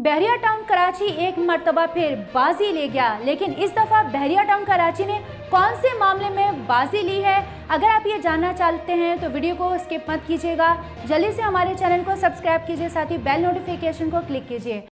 बहरिया town Karachi एक मर्तबा फिर बाजी ले गया, लेकिन इस दफ़ा बहरिया टाउन कराची ने कौन से मामले में बाजी ली है। अगर आप ये जानना चाहते हैं तो वीडियो को स्किप मत कीजिएगा, जल्दी से हमारे चैनल को सब्सक्राइब कीजिए, साथ ही बेल नोटिफिकेशन को क्लिक कीजिए।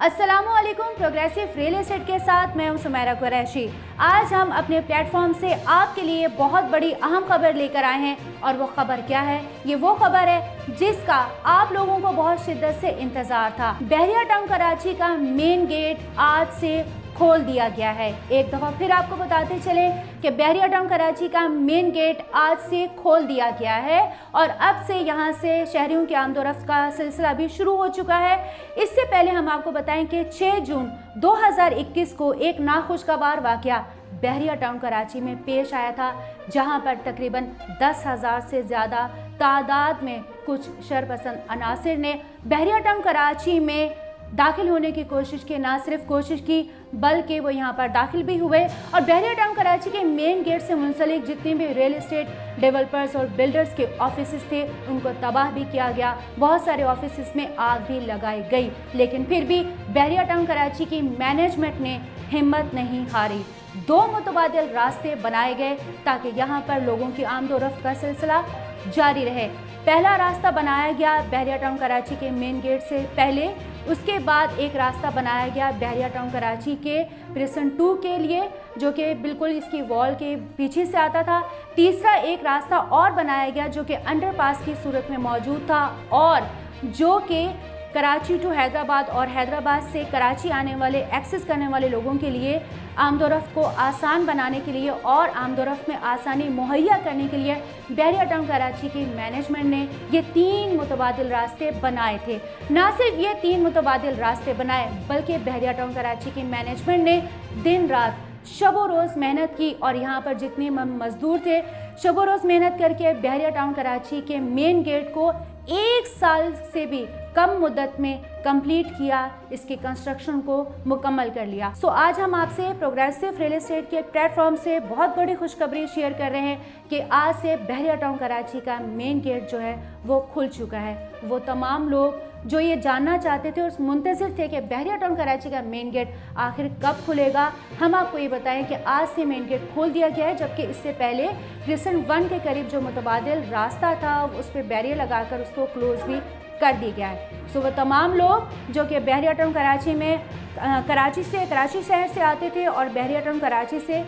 अस्सलामुअलैकुम, प्रोग्रेसिव रियल एस्टेट के साथ मैं हूं सुमेरा कुरैशी। आज हम अपने प्लेटफॉर्म से आपके लिए बहुत बड़ी अहम खबर लेकर आए हैं, और वो खबर क्या है? ये वो खबर है जिसका आप लोगों को बहुत शिद्दत से इंतजार था। बहरिया टाउन कराची का मेन गेट आज से खोल दिया गया है। एक दफ़ा फिर आपको बताते चले कि बहरिया टाउन कराची का मेन गेट आज से खोल दिया गया है, और अब से यहाँ से शहरियों की आमदोरफ्त का सिलसिला भी शुरू हो चुका है। इससे पहले हम आपको बताएं कि 6 जून 2021 को एक नाखुशगवार वाक़या बहरिया टाउन कराची में पेश आया था, जहां पर तकरीबन 10,000 से ज़्यादा तादाद में कुछ शरपसंद अनासिर ने बहरिया टाउन कराची में दाखिल होने की कोशिश की। ना सिर्फ कोशिश की बल्कि वो यहाँ पर दाखिल भी हुए, और बहरिया टाउन कराची के मेन गेट से मुंसलिक जितने भी रियल एस्टेट डेवलपर्स और बिल्डर्स के ऑफिसेस थे उनको तबाह भी किया गया। बहुत सारे ऑफिसेस में आग भी लगाई गई, लेकिन फिर भी बहरिया टाउन कराची की मैनेजमेंट ने हिम्मत नहीं हारी। 2 मुतबादिल रास्ते बनाए गए ताकि यहाँ पर लोगों की आमदोरफ्त का सिलसिला जारी रहे। पहला रास्ता बनाया गया बहरिया टाउन कराची के मेन गेट से पहले, उसके बाद एक रास्ता बनाया गया बहरिया टाउन कराची के प्रिसन 2 के लिए, जो कि बिल्कुल इसकी वॉल के पीछे से आता था। तीसरा एक रास्ता और बनाया गया जो कि अंडरपास की सूरत में मौजूद था, और जो कि कराची टू हैदराबाद और हैदराबाद से कराची आने वाले एक्सेस करने वाले लोगों के लिए आमदोरफ्त को आसान बनाने के लिए और आमदोरफ्त में आसानी मुहैया करने के लिए बहरिया टाउन कराची की मैनेजमेंट ने ये 3 मुतबादिल रास्ते बनाए थे। ना सिर्फ ये 3 मुतबादिल रास्ते बनाए, बल्कि बहरिया टाउन कराची की मैनेजमेंट ने दिन रात शबो रोज़ मेहनत की, और यहाँ पर जितने मजदूर थे शबो रोज़ मेहनत करके बहरिया टाउन कराची के मेन गेट को 1 साल से भी कम मुद्दत में कंप्लीट किया, इसके कंस्ट्रक्शन को मुकम्मल कर लिया। सो आज हम आपसे प्रोग्रेसिव रियल एस्टेट के प्लेटफॉर्म से बहुत बड़ी खुशखबरी शेयर कर रहे हैं कि आज से बहरिया टाउन कराची का मेन गेट जो है वो खुल चुका है। वो तमाम लोग जो ये जानना चाहते थे और मुंतज़िर थे कि बहरिया टाउन कराची का मेन गेट आखिर कब खुलेगा, हम आपको ये बताएं कि आज से मेन गेट खोल दिया गया है। जबकि इससे पहले क्रिसेंट 1 के करीब जो मुतबादिल रास्ता था उस पर बैरियर लगाकर उसको क्लोज भी कर दिया गया है। सो वो तमाम लोग जो कि बहरिया टाउन कराची में कराची शहर से आते थे और बहरिया टाउन कराची से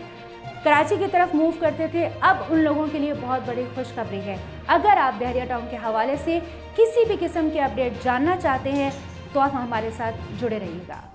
कराची की तरफ मूव करते थे, अब उन लोगों के लिए बहुत बड़ी खुशखबरी है। अगर आप बहरिया टाउन के हवाले से किसी भी किस्म के अपडेट जानना चाहते हैं तो आप हमारे साथ जुड़े रहिएगा।